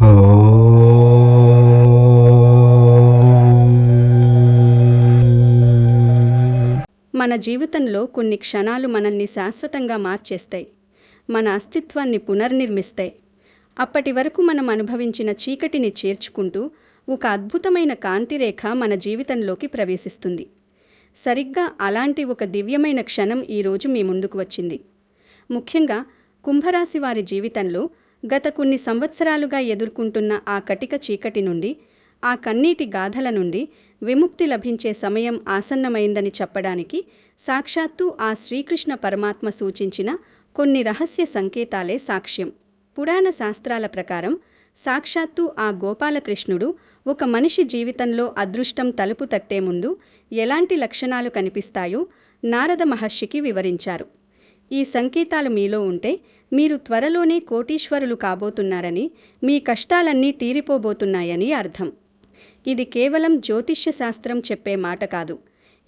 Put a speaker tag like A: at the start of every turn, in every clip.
A: మన జీవితంలో కొన్ని క్షణాలు మనల్ని శాశ్వతంగా మార్చేస్తాయి, మన అస్తిత్వాన్ని పునర్నిర్మిస్తాయి. అప్పటి వరకు మనం అనుభవించిన చీకటిని చేర్చుకుంటూ ఒక అద్భుతమైన కాంతిరేఖ మన జీవితంలోకి ప్రవేశిస్తుంది. సరిగ్గా అలాంటి ఒక దివ్యమైన క్షణం ఈరోజు మీ ముందుకు వచ్చింది. ముఖ్యంగా కుంభరాశి వారి జీవితంలో గత కొన్ని సంవత్సరాలుగా ఎదుర్కొంటున్న ఆ కటిక చీకటి నుండి, ఆ కన్నీటి గాథల నుండి విముక్తి లభించే సమయం ఆసన్నమైందని చెప్పడానికి సాక్షాత్తు ఆ శ్రీకృష్ణ పరమాత్మ సూచించిన కొన్ని రహస్య సంకేతాలే సాక్ష్యం. పురాణ శాస్త్రాల ప్రకారం సాక్షాత్తు ఆ గోపాలకృష్ణుడు ఒక మనిషి జీవితంలో అదృష్టం తలుపు తట్టే ముందు ఎలాంటి లక్షణాలు కనిపిస్తాయో నారద మహర్షికి వివరించారు. ఈ సంకేతాలు మీలో ఉంటే మీరు త్వరలోనే కోటీశ్వరులు కాబోతున్నారని, మీ కష్టాలన్నీ తీరిపోబోతున్నాయని అర్థం. ఇది కేవలం జ్యోతిష్య శాస్త్రం చెప్పే మాట కాదు.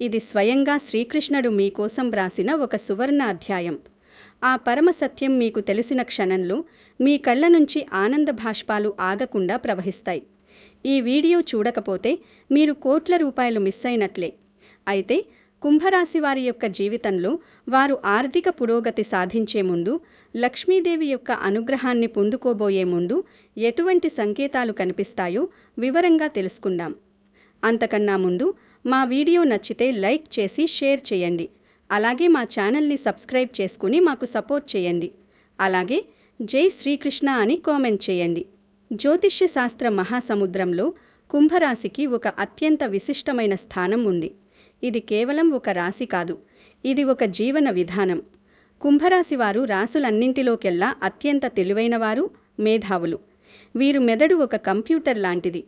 A: ఇది స్వయంగా శ్రీకృష్ణుడు మీకోసం వ్రాసిన ఒక సువర్ణ అధ్యాయం. ఆ పరమ సత్యం మీకు తెలిసిన క్షణంలో మీ కళ్ళ నుంచి ఆనంద భాష్పాలు ఆగకుండా ప్రవహిస్తాయి. ఈ వీడియో చూడకపోతే మీరు కోట్ల రూపాయలు మిస్ అయినట్లే. అయితే కుంభరాశి వారి యొక్క జీవితంలో వారు ఆర్థిక పురోగతి సాధించే ముందు, లక్ష్మీదేవి యొక్క అనుగ్రహాన్ని పొందుకోబోయే ముందు ఎటువంటి సంకేతాలు కనిపిస్తాయో వివరంగా తెలుసుకుందాం. అంతకన్నా ముందు మా వీడియో నచ్చితే లైక్ చేసి షేర్ చేయండి. అలాగే మా ఛానల్ని సబ్స్క్రైబ్ చేసుకుని మాకు సపోర్ట్ చేయండి. అలాగే జై శ్రీకృష్ణ అని కామెంట్ చేయండి. జ్యోతిష్య శాస్త్ర మహాసముద్రంలో కుంభరాశికి ఒక అత్యంత విశిష్టమైన స్థానం ఉంది. ఇది కేవలం ఒక రాశి కాదు, ఇది ఒక జీవన విధానం. కుంభరాశి వారు రాసులన్నింటిలోకెల్లా అత్యంత తెలివైనవారు, మేధావులు. వీరు మెదడు ఒక కంప్యూటర్ లాంటిది.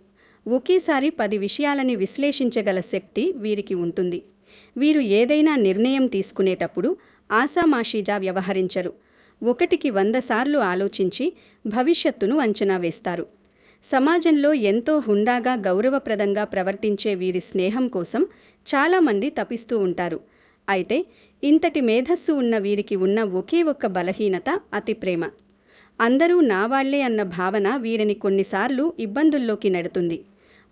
A: ఒకేసారి 10 విషయాలని విశ్లేషించగల శక్తి వీరికి ఉంటుంది. వీరు ఏదైనా నిర్ణయం తీసుకునేటప్పుడు ఆషామాషీగా వ్యవహరించరు. 1కి 100 సార్లు ఆలోచించి భవిష్యత్తును అంచనా వేస్తారు. సమాజంలో ఎంతో హుందాగా, గౌరవప్రదంగా ప్రవర్తించే వీరి స్నేహం కోసం చాలామంది తపిస్తూ ఉంటారు. అయితే ఇంతటి మేధస్సు ఉన్న వీరికి ఉన్న ఒకే ఒక్క బలహీనత అతి ప్రేమ. అందరూ నావాళ్లే అన్న భావన వీరిని కొన్నిసార్లు ఇబ్బందుల్లోకి నెడుతుంది.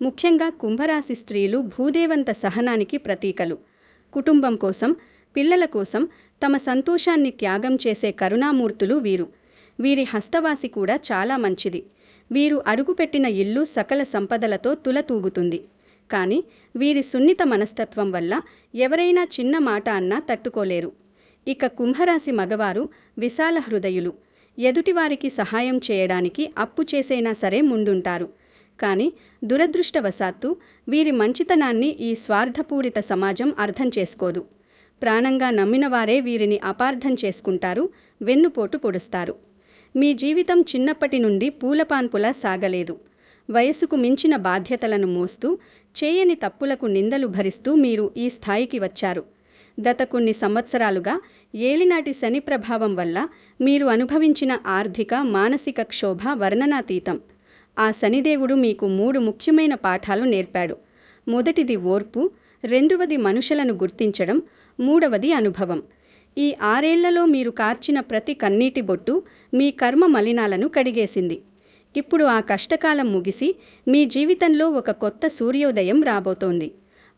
A: ముఖ్యంగా కుంభరాశి స్త్రీలు భూదేవంత సహనానికి ప్రతీకలు. కుటుంబం కోసం, పిల్లల కోసం తమ సంతోషాన్ని త్యాగం చేసే కరుణామూర్తులు వీరు. వీరి హస్తవాసి కూడా చాలా మంచిది. వీరు అడుగుపెట్టిన ఇల్లు సకల సంపదలతో తులతూగుతుంది. కానీ వీరి సున్నిత మనస్తత్వం వల్ల ఎవరైనా చిన్న మాట అన్నా తట్టుకోలేరు. ఇక కుంభరాశి మగవారు విశాల హృదయులు. ఎదుటివారికి సహాయం చేయడానికి అప్పు చేసైనా సరే ముందుంటారు. కానీ దురదృష్టవశాత్తు వీరి మంచితనాన్ని ఈ స్వార్థపూరిత సమాజం అర్థం చేసుకోదు. ప్రాణంగా నమ్మినవారే వీరిని అపార్థం చేసుకుంటారు, వెన్నుపోటు పొడుస్తారు. మీ జీవితం చిన్నప్పటి నుండి పూలపాన్పులా సాగలేదు. వయసుకు మించిన బాధ్యతలను మోస్తూ, చేయని తప్పులకు నిందలు భరిస్తూ మీరు ఈ స్థాయికి వచ్చారు. గత కొన్ని సంవత్సరాలుగా ఏలినాటి శని ప్రభావం వల్ల మీరు అనుభవించిన ఆర్థిక, మానసిక క్షోభ వర్ణనాతీతం. ఆ శనిదేవుడు మీకు 3 ముఖ్యమైన పాఠాలు నేర్పాడు. మొదటిది ఓర్పు, రెండవది మనుషులను గుర్తించడం, మూడవది అనుభవం. ఈ 6 ఏళ్లలో మీరు కార్చిన ప్రతి కన్నీటి బొట్టు మీ కర్మ మలినాలను కడిగేసింది. ఇప్పుడు ఆ కష్టకాలం ముగిసి మీ జీవితంలో ఒక కొత్త సూర్యోదయం రాబోతోంది.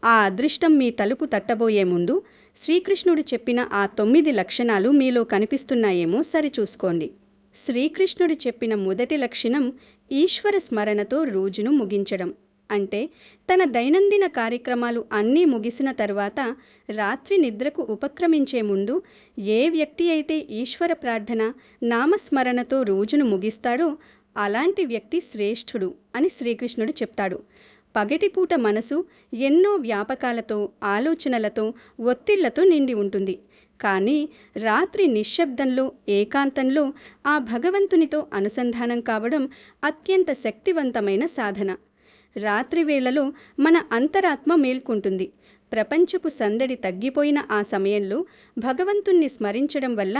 A: ఆ అదృష్టం మీ తలుపు తట్టబోయే ముందు శ్రీకృష్ణుడు చెప్పిన ఆ 9 లక్షణాలు మీలో కనిపిస్తున్నాయేమో సరిచూసుకోండి. శ్రీకృష్ణుడు చెప్పిన మొదటి లక్షణం ఈశ్వర స్మరణతో రోజును ముగించడం. అంటే తన దైనందిన కార్యక్రమాలు అన్నీ ముగిసిన తరువాత రాత్రి నిద్రకు ఉపక్రమించే ముందు ఏ వ్యక్తి అయితే ఈశ్వర ప్రార్థన, నామస్మరణతో రోజును ముగిస్తాడో అలాంటి వ్యక్తి శ్రేష్ఠుడు అని శ్రీకృష్ణుడు చెప్తాడు. పగటిపూట మనసు ఎన్నో వ్యాపకాలతో, ఆలోచనలతో, ఒత్తిళ్లతో నిండి ఉంటుంది. కానీ రాత్రి నిశ్శబ్దంలో, ఏకాంతంలో ఆ భగవంతునితో అనుసంధానం కావడం అత్యంత శక్తివంతమైన సాధన. రాత్రివేళలో మన అంతరాత్మ మేల్కొంటుంది. ప్రపంచపు సందడి తగ్గిపోయిన ఆ సమయంలో భగవంతుణ్ణి స్మరించడం వల్ల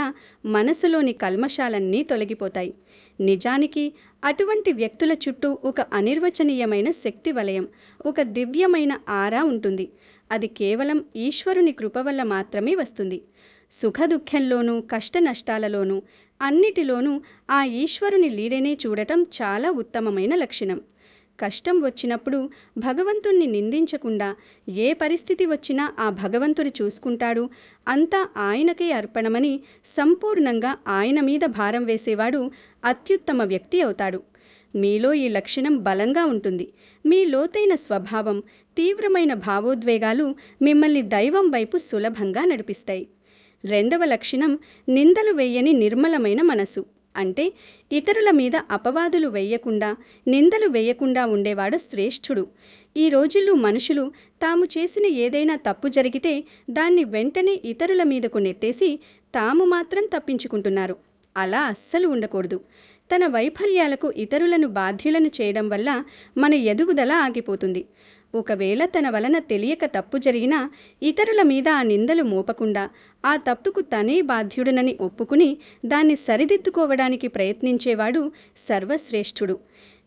A: మనసులోని కల్మషాలన్నీ తొలగిపోతాయి. నిజానికి అటువంటి వ్యక్తుల చుట్టూ ఒక అనిర్వచనీయమైన శక్తి వలయం, ఒక దివ్యమైన ఆరా ఉంటుంది. అది కేవలం ఈశ్వరుని కృప వల్ల మాత్రమే వస్తుంది. సుఖదుఖంలోనూ కష్టనష్టాలలోనూ అన్నిటిలోనూ ఆ ఈశ్వరుని లీలనే చూడటం చాలా ఉత్తమమైన లక్షణం. కష్టం వచ్చినప్పుడు భగవంతుణ్ణి నిందించకుండా ఏ పరిస్థితి వచ్చినా ఆ భగవంతుడు చూసుకుంటాడు, అంతా ఆయనకే అర్పణమని సంపూర్ణంగా ఆయన మీద భారం వేసేవాడు అత్యుత్తమ వ్యక్తి అవుతాడు. మీలో ఈ లక్షణం బలంగా ఉంటుంది. మీ లోతైన స్వభావం, తీవ్రమైన భావోద్వేగాలు మిమ్మల్ని దైవం వైపు సులభంగా నడిపిస్తాయి. రెండవ లక్షణం నిందలు వేయని నిర్మలమైన మనసు. అంటే ఇతరుల మీద అపవాదులు వేయకుండా, నిందలు వేయకుండా ఉండేవాడు శ్రేష్ఠుడు. ఈ రోజుల్లో మనుషులు తాము చేసిన ఏదైనా తప్పు జరిగితే దాన్ని వెంటనే ఇతరుల మీదకు నెట్టేసి తాము మాత్రం తప్పించుకుంటున్నారు. అలా అస్సలు ఉండకూడదు. తన వైఫల్యాలకు ఇతరులను బాధ్యులను చేయడం వల్ల మన ఎదుగుదల ఆగిపోతుంది. ఒకవేళ తన వలన తెలియక తప్పు జరిగినా ఇతరుల మీద ఆ నిందలు మోపకుండా ఆ తప్పుకు తనే బాధ్యుడనని ఒప్పుకుని దాన్ని సరిదిద్దుకోవడానికి ప్రయత్నించేవాడు సర్వశ్రేష్ఠుడు.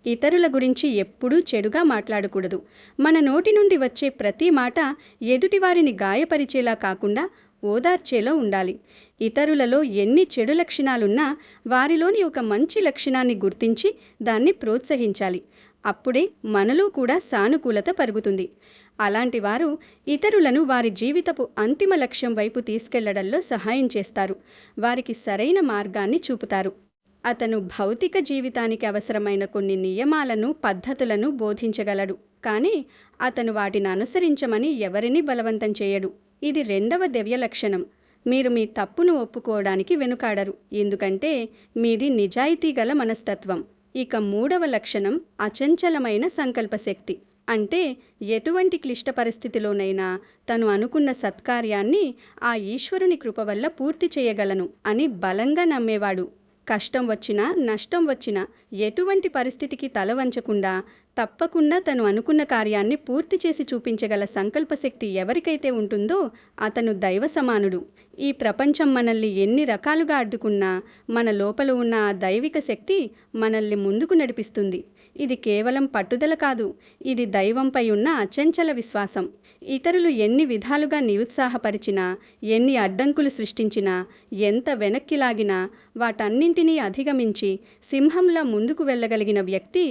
A: ఇతరుల గురించి ఎప్పుడూ చెడుగా మాట్లాడకూడదు. మన నోటి నుండి వచ్చే ప్రతి మాట ఎదుటివారిని గాయపరిచేలా కాకుండా ఓదార్చేలో ఉండాలి. ఇతరులలో ఎన్ని చెడు లక్షణాలున్నా వారిలోని ఒక మంచి లక్షణాన్ని గుర్తించి దాన్ని ప్రోత్సహించాలి. అప్పుడే మనలో కూడా సానుకూలత పెరుగుతుంది. అలాంటి వారు ఇతరులను వారి జీవితపు అంతిమ లక్ష్యం వైపు తీసుకెళ్లడంలో సహాయం చేస్తారు. వారికి సరైన మార్గాన్ని చూపుతారు. అతను భౌతిక జీవితానికి అవసరమైన కొన్ని నియమాలను, పద్ధతులను బోధించగలడు. కానీ అతను వాటిని అనుసరించమని ఎవరినీ బలవంతం చేయడు. ఇది రెండవ దివ్య లక్షణం. మీరు మీ తప్పును ఒప్పుకోవడానికి వెనుకాడరు, ఎందుకంటే మీది నిజాయితీ గల మనస్తత్వం. ఇక మూడవ లక్షణం అచంచలమైన సంకల్పశక్తి. అంటే ఎటువంటి క్లిష్ట పరిస్థితిలోనైనా తను అనుకున్న సత్కార్యాన్ని ఆ ఈశ్వరుని కృప వల్ల పూర్తి చేయగలను అని బలంగా నమ్మేవాడు. కష్టం వచ్చినా, నష్టం వచ్చినా ఎటువంటి పరిస్థితికి తల వంచకుండా తప్పకుండా తను అనుకున్న కార్యాన్ని పూర్తి చేసి చూపించగల సంకల్పశక్తి ఎవరికైతే ఉంటుందో అతను దైవ సమానుడు. ఈ ప్రపంచం మనల్ని ఎన్ని రకాలుగా అడ్డుకున్నా మన లోపల ఉన్న ఆ దైవిక శక్తి మనల్ని ముందుకు నడిపిస్తుంది. ఇది కేవలం పట్టుదల కాదు, ఇది దైవంపై ఉన్న అచంచల విశ్వాసం. ఇతరులు ఎన్ని విధాలుగా నిరుత్సాహపరిచినా, ఎన్ని అడ్డంకులు సృష్టించినా, ఎంత వెనక్కి లాగినా వాటన్నింటినీ అధిగమించి సింహంలా ముందుకు వెళ్ళగలిగిన వ్యక్తి,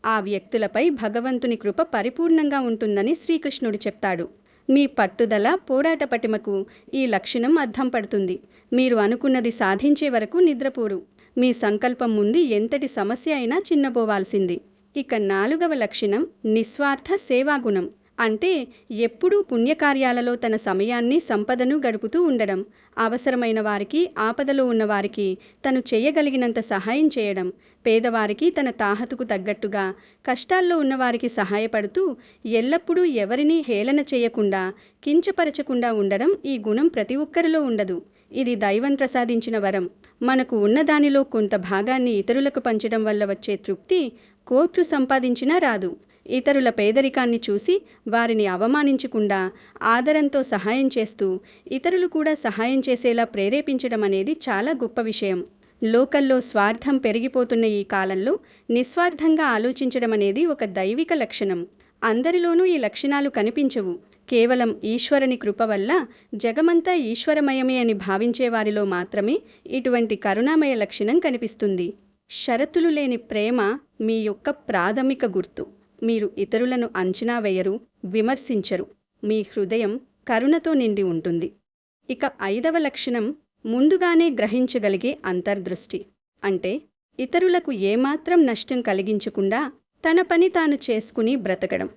A: ఆ వ్యక్తులపై భగవంతుని కృప పరిపూర్ణంగా ఉంటుందని శ్రీకృష్ణుడు చెప్తాడు. మీ పట్టుదల, పోరాట పటిమకు ఈ లక్షణం అద్దం పడుతుంది. మీరు అనుకున్నది సాధించే వరకు నిద్రపోరు. మీ సంకల్పం ముందు ఎంతటి సమస్య అయినా చిన్నబోవాల్సింది. ఇక నాలుగవ లక్షణం నిస్వార్థ సేవాగుణం. అంటే ఎప్పుడూ పుణ్యకార్యాలలో తన సమయాన్ని, సంపదను గడుపుతూ ఉండడం, అవసరమైన వారికి, ఆపదలో ఉన్నవారికి తను చేయగలిగినంత సహాయం చేయడం, పేదవారికి తన తాహతుకు తగ్గట్టుగా, కష్టాల్లో ఉన్నవారికి సహాయపడుతూ ఎల్లప్పుడూ ఎవరినీ హేళన చేయకుండా, కించపరచకుండా ఉండడం ఈ గుణం ప్రతి ఒక్కరిలో ఉండదు. ఇది దైవం ప్రసాదించిన వరం. మనకు ఉన్నదానిలో కొంత భాగాన్ని ఇతరులకు పంచడం వల్ల వచ్చే తృప్తి కోట్లు సంపాదించినా రాదు. ఇతరుల పేదరికాన్ని చూసి వారిని అవమానించకుండా ఆదరంతో సహాయం చేస్తూ ఇతరులు కూడా సహాయం చేసేలా ప్రేరేపించడం అనేది చాలా గొప్ప విషయం. లోకల్లో స్వార్థం పెరిగిపోతున్న ఈ కాలంలో నిస్వార్థంగా ఆలోచించడం అనేది ఒక దైవిక లక్షణం. అందరిలోనూ ఈ లక్షణాలు కనిపించవు. కేవలం ఈశ్వరుని కృప వల్ల జగమంతా ఈశ్వరమయమే అని భావించే వారిలో మాత్రమే ఇటువంటి కరుణామయ లక్షణం కనిపిస్తుంది. షరతులు లేని ప్రేమ మీ యొక్క ప్రాథమిక గుర్తు. మీరు ఇతరులను అంచనా వేయరు, విమర్శించరు. మీ హృదయం కరుణతో నిండి ఉంటుంది. ఇక ఐదవ లక్షణం ముందుగానే గ్రహించగలిగే అంతర్దృష్టి. అంటే ఇతరులకు ఏమాత్రం నష్టం కలిగించకుండా తన పని తాను చేసుకుని బ్రతకడం.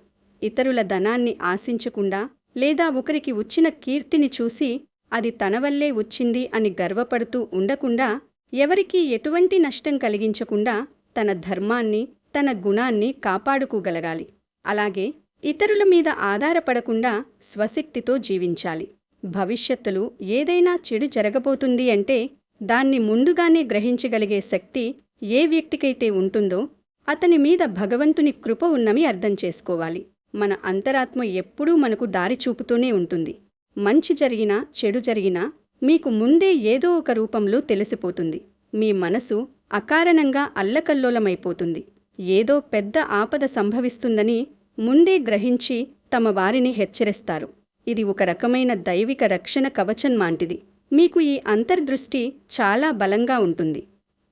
A: ఇతరుల ధనాన్ని ఆశించకుండా లేదా ఒకరికి వచ్చిన కీర్తిని చూసి అది తన వల్లే వచ్చింది అని గర్వపడుతూ ఉండకుండా, ఎవరికీ ఎటువంటి నష్టం కలిగించకుండా తన ధర్మాన్ని, తన గుణాన్ని కాపాడుకోగలగాలి. అలాగే ఇతరుల మీద ఆధారపడకుండా స్వశక్తితో జీవించాలి. భవిష్యత్తులో ఏదైనా చెడు జరగబోతుంది అంటే దాన్ని ముందుగానే గ్రహించగలిగే శక్తి ఏ వ్యక్తికైతే ఉంటుందో అతని మీద భగవంతుని కృప ఉన్నమి అర్థం చేసుకోవాలి. మన అంతరాత్మ ఎప్పుడూ మనకు దారి చూపుతూనే ఉంటుంది. మంచి జరిగినా, చెడు జరిగినా మీకు ముందే ఏదో ఒక రూపంలో తెలిసిపోతుంది. మీ మనసు అకారణంగా అల్లకల్లోలమైపోతుంది. ఏదో పెద్ద ఆపద సంభవిస్తుందని ముందే గ్రహించి తమ వారిని హెచ్చరిస్తారు. ఇది ఒక రకమైన దైవిక రక్షణ కవచం లాంటిది. మీకు ఈ అంతర్దృష్టి చాలా బలంగా ఉంటుంది.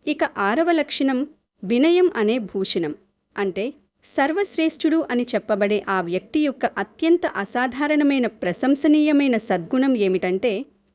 A: ఇక 6వ లక్షణం వినయం అనే భూషణం. అంటే సర్వశ్రేష్ఠుడు అని చెప్పబడే ఆ వ్యక్తి యొక్క అత్యంత అసాధారణమైన ప్రశంసనీయమైన సద్గుణం ఏమిటంటే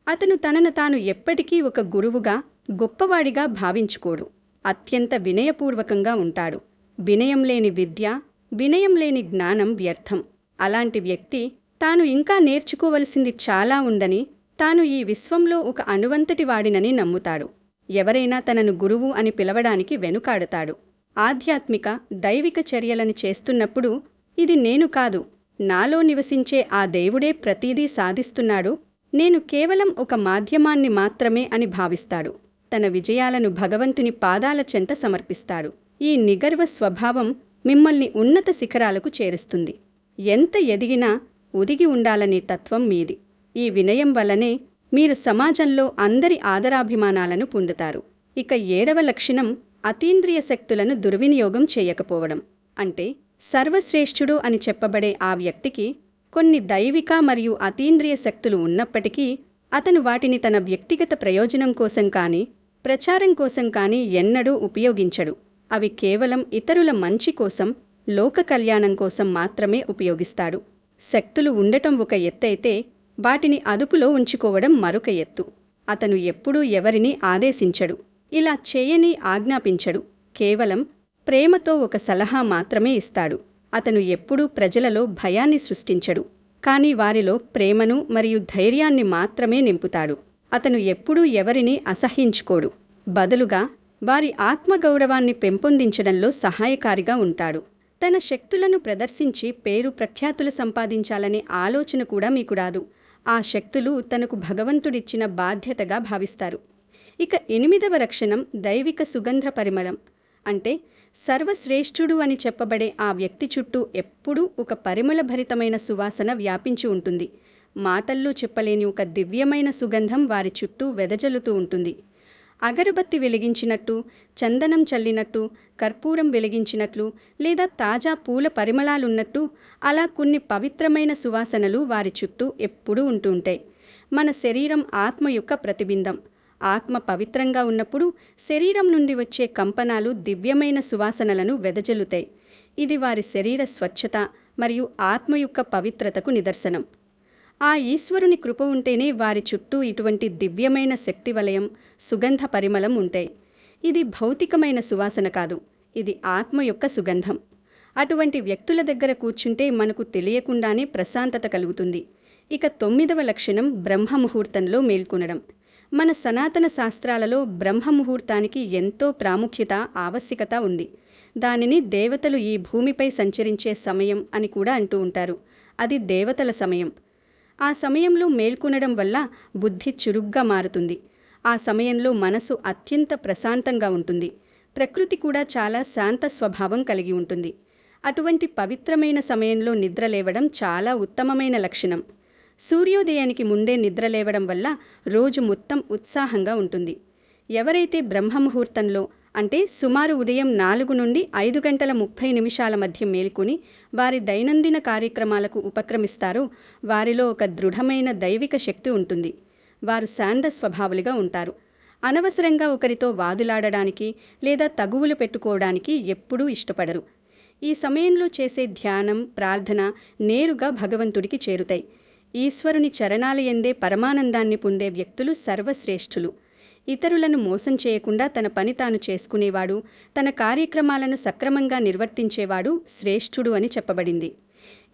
A: అతను తనను తాను ఎప్పటికీ ఒక గురువుగా గొప్పవాడిగా భావించుకోడు. అత్యంత వినయపూర్వకంగా ఉంటాడు. వినయం లేని విద్య, వినయం లేని జ్ఞానం వ్యర్థం. అలాంటి వ్యక్తి తాను ఇంకా నేర్చుకోవలసింది చాలా ఉందని, తాను ఈ విశ్వంలో ఒక అణువంతటి వాడినని నమ్ముతాడు. ఎవరైనా తనను గురువు అని పిలవడానికి వెనుకాడతాడు. ఆధ్యాత్మిక, దైవిక చర్యలను చేస్తున్నప్పుడు ఇది నేను కాదు, నాలో నివసించే ఆ దేవుడే ప్రతిదీ సాధిస్తున్నాడు, నేను కేవలం ఒక మాధ్యమాన్ని మాత్రమే అని భావిస్తాడు. తన విజయాలను భగవంతుని పాదాల చెంత సమర్పిస్తాడు. ఈ నిగర్వ స్వభావం మిమ్మల్ని ఉన్నత శిఖరాలకు చేరుస్తుంది. ఎంత ఎదిగినా ఒదిగి ఉండాలనే తత్వం మీది. ఈ వినయం వల్లనే మీరు సమాజంలో అందరి ఆదరాభిమానాలను పొందుతారు. ఇక 7వ లక్షణం అతీంద్రియ శక్తులను దుర్వినియోగం చేయకపోవడం. అంటే సర్వశ్రేష్ఠుడు అని చెప్పబడే ఆ వ్యక్తికి కొన్ని దైవిక మరియు అతీంద్రియ శక్తులు ఉన్నప్పటికీ అతను వాటిని తన వ్యక్తిగత ప్రయోజనం కోసం కానీ, ప్రచారం కోసం కానీ ఎన్నడూ ఉపయోగించడు. అవి కేవలం ఇతరుల మంచి కోసం, లోక కళ్యాణం కోసం మాత్రమే ఉపయోగిస్తాడు. శక్తులు ఉండటం ఒక ఎత్తైతే వాటిని అదుపులో ఉంచుకోవడం మరొక ఎత్తు. అతను ఎప్పుడూ ఎవరినీ ఆదేశించడు, ఇలా చేయని ఆజ్ఞాపించడు. కేవలం ప్రేమతో ఒక సలహా మాత్రమే ఇస్తాడు. అతను ఎప్పుడూ ప్రజలలో భయాన్ని సృష్టించడు, కానీ వారిలో ప్రేమను మరియు ధైర్యాన్ని మాత్రమే నింపుతాడు. అతను ఎప్పుడూ ఎవరినీ అసహ్యించుకోడు, బదులుగా వారి ఆత్మగౌరవాన్ని పెంపొందించడంలో సహాయకారిగా ఉంటాడు. తన శక్తులను ప్రదర్శించి పేరు ప్రఖ్యాతులు సంపాదించాలనే ఆలోచన కూడా మీకు రాదు. ఆ శక్తులు తనకు భగవంతుడిచ్చిన బాధ్యతగా భావిస్తారు. ఇక 8వ లక్షణం దైవిక సుగంధ పరిమళం. అంటే సర్వశ్రేష్ఠుడు అని చెప్పబడే ఆ వ్యక్తి చుట్టూ ఎప్పుడూ ఒక పరిమళభరితమైన సువాసన వ్యాపించి ఉంటుంది. మాటల్లో చెప్పలేని ఒక దివ్యమైన సుగంధం వారి చుట్టూ వెదజల్లుతూ ఉంటుంది. అగరబత్తి వెలిగించినట్టు, చందనం చల్లినట్టు, కర్పూరం వెలిగించినట్లు, లేదా తాజా పూల పరిమళాలున్నట్టు అలా కొన్ని పవిత్రమైన సువాసనలు వారి చుట్టూ ఎప్పుడూ ఉంటుంటాయి. మన శరీరం ఆత్మ యొక్క ప్రతిబింబం. ఆత్మ పవిత్రంగా ఉన్నప్పుడు శరీరం నుండి వచ్చే కంపనాలు దివ్యమైన సువాసనలను వెదజల్లుతాయి. ఇది వారి శరీర స్వచ్ఛత మరియు ఆత్మ యొక్క పవిత్రతకు నిదర్శనం. ఆ ఈశ్వరుని కృప ఉంటేనే వారి చుట్టూ ఇటువంటి దివ్యమైన శక్తి వలయం, సుగంధ పరిమళం ఉంటాయి. ఇది భౌతికమైన సువాసన కాదు, ఇది ఆత్మ యొక్క సుగంధం. అటువంటి వ్యక్తుల దగ్గర కూర్చుంటే మనకు తెలియకుండానే ప్రశాంతత కలుగుతుంది. ఇక 9వ లక్షణం బ్రహ్మముహూర్తంలో మేల్కొనడం. మన సనాతన శాస్త్రాలలో బ్రహ్మముహూర్తానికి ఎంతో ప్రాముఖ్యత, ఆవశ్యకత ఉంది. దానిని దేవతలు ఈ భూమిపై సంచరించే సమయం అని కూడా అంటూ ఉంటారు. అది దేవతల సమయం. ఆ సమయంలో మేల్కొనడం వల్ల బుద్ధి చురుగ్గా మారుతుంది. ఆ సమయంలో మనసు అత్యంత ప్రశాంతంగా ఉంటుంది. ప్రకృతి కూడా చాలా శాంత స్వభావం కలిగి ఉంటుంది. అటువంటి పవిత్రమైన సమయంలో నిద్రలేవడం చాలా ఉత్తమమైన లక్షణం. సూర్యోదయానికి ముందే నిద్రలేవడం వల్ల రోజు మొత్తం ఉత్సాహంగా ఉంటుంది. ఎవరైతే బ్రహ్మముహూర్తంలో అంటే సుమారు ఉదయం 4 నుండి 5 గంటల 30 నిమిషాల మధ్య మేల్కొని వారి దైనందిన కార్యక్రమాలకు ఉపక్రమిస్తారో వారిలో ఒక దృఢమైన దైవిక శక్తి ఉంటుంది. వారు శాంత స్వభావులుగా ఉంటారు. అనవసరంగా ఒకరితో వాదులాడడానికి లేదా తగువులు పెట్టుకోవడానికి ఎప్పుడూ ఇష్టపడరు. ఈ సమయంలో చేసే ధ్యానం, ప్రార్థన నేరుగా భగవంతుడికి చేరుతాయి. ఈశ్వరుని చరణాల యందే పరమానందాన్ని పొందే వ్యక్తులు సర్వశ్రేష్ఠులు. ఇతరులను మోసం చేయకుండా తన పని తాను చేసుకునేవాడు, తన కార్యక్రమాలను సక్రమంగా నిర్వర్తించేవాడు శ్రేష్ఠుడు అని చెప్పబడింది.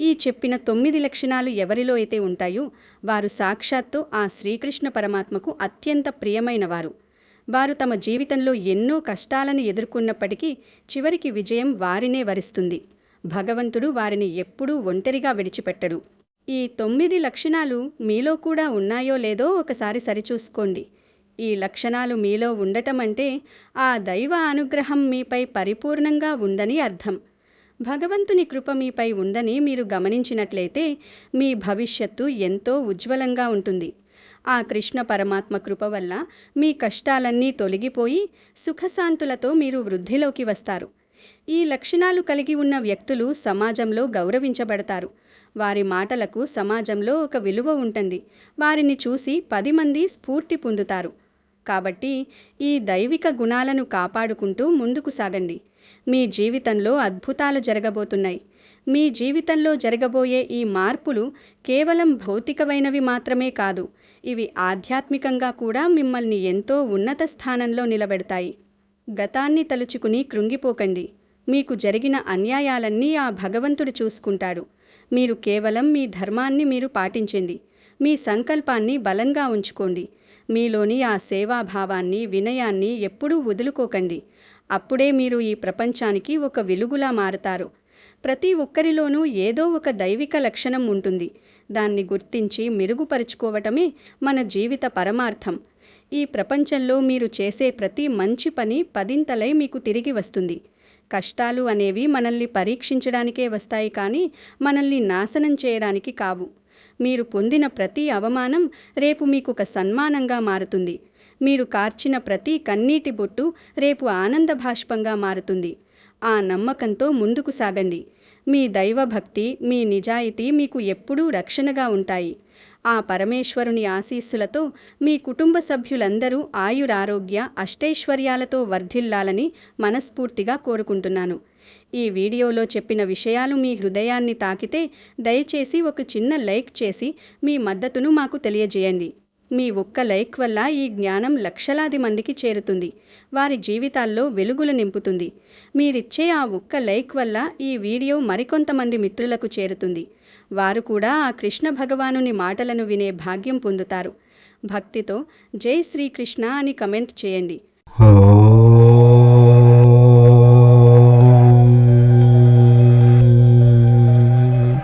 A: ఈ చెప్పిన 9 లక్షణాలు ఎవరిలో అయితే ఉంటాయో వారు సాక్షాత్తు ఆ శ్రీకృష్ణ పరమాత్మకు అత్యంత ప్రియమైనవారు. వారు తమ జీవితంలో ఎన్నో కష్టాలను ఎదుర్కొన్నప్పటికీ చివరికి విజయం వారినే వరిస్తుంది. భగవంతుడు వారిని ఎప్పుడూ ఒంటరిగా విడిచిపెట్టడు. ఈ 9 లక్షణాలు మీలో కూడా ఉన్నాయో లేదో ఒకసారి సరిచూసుకోండి. ఈ లక్షణాలు మీలో ఉండటం అంటే ఆ దైవ అనుగ్రహం మీపై పరిపూర్ణంగా ఉందని అర్థం. భగవంతుని కృప మీపై ఉందని మీరు గమనించినట్లయితే మీ భవిష్యత్తు ఎంతో ఉజ్వలంగా ఉంటుంది. ఆ కృష్ణ పరమాత్మ కృప వల్ల మీ కష్టాలన్నీ తొలగిపోయి సుఖశాంతులతో మీరు వృద్ధిలోకి వస్తారు. ఈ లక్షణాలు కలిగి ఉన్న వ్యక్తులు సమాజంలో గౌరవించబడతారు. వారి మాటలకు సమాజంలో ఒక విలువ ఉంటుంది. వారిని చూసి 10 మంది స్ఫూర్తి పొందుతారు. కాబట్టి ఈ దైవిక గుణాలను కాపాడుకుంటూ ముందుకు సాగండి. మీ జీవితంలో అద్భుతాలు జరగబోతున్నాయి. మీ జీవితంలో జరగబోయే ఈ మార్పులు కేవలం భౌతికమైనవి మాత్రమే కాదు, ఇవి ఆధ్యాత్మికంగా కూడా మిమ్మల్ని ఎంతో ఉన్నత స్థానంలో నిలబెడతాయి. గతాన్ని తలుచుకుని కృంగిపోకండి. మీకు జరిగిన అన్యాయాలన్నీ ఆ భగవంతుడు చూసుకుంటాడు. మీరు కేవలం మీ ధర్మాన్ని మీరు పాటించండి. మీ సంకల్పాన్ని బలంగా ఉంచుకోండి. మీలోని ఆ సేవాభావాన్ని, వినయాన్ని ఎప్పుడూ వదులుకోకండి. అప్పుడే మీరు ఈ ప్రపంచానికి ఒక వెలుగులా మారతారు. ప్రతి ఒక్కరిలోనూ ఏదో ఒక దైవిక లక్షణం ఉంటుంది. దాన్ని గుర్తించి మెరుగుపరుచుకోవటమే మన జీవిత పరమార్థం. ఈ ప్రపంచంలో మీరు చేసే ప్రతి మంచి పని పదింతలై మీకు తిరిగి వస్తుంది. కష్టాలు అనేవి మనల్ని పరీక్షించడానికే వస్తాయి, కానీ మనల్ని నాశనం చేయడానికి కావు. మీరు పొందిన ప్రతి అవమానం రేపు మీకు ఒక సన్మానంగా మారుతుంది. మీరు కార్చిన ప్రతి కన్నీటి బొట్టు రేపు ఆనంద భాష్పంగా మారుతుంది. ఆ నమ్మకంతో ముందుకు సాగండి. మీ దైవభక్తి, మీ నిజాయితీ మీకు ఎప్పుడూ రక్షణగా ఉంటాయి. ఆ పరమేశ్వరుని ఆశీస్సులతో మీ కుటుంబ సభ్యులందరూ ఆయురారోగ్య అష్టైశ్వర్యాలతో వర్ధిల్లాలని మనస్ఫూర్తిగా కోరుకుంటున్నాను. ఈ వీడియోలో చెప్పిన విషయాలు మీ హృదయాన్ని తాకితే దయచేసి ఒక చిన్న లైక్ చేసి మీ మద్దతును మాకు తెలియజేయండి. మీ ఒక్క లైక్ వల్ల ఈ జ్ఞానం లక్షలాది మందికి చేరుతుంది. వారి జీవితాల్లో వెలుగులు నింపుతుంది. మీరిచ్చే ఆ ఒక్క లైక్ వల్ల ఈ వీడియో మరికొంతమంది మిత్రులకు చేరుతుంది. వారు కూడా ఆ కృష్ణ భగవానుని మాటలను వినే భాగ్యం పొందుతారు. భక్తితో జై శ్రీకృష్ణ అని కమెంట్ చేయండి.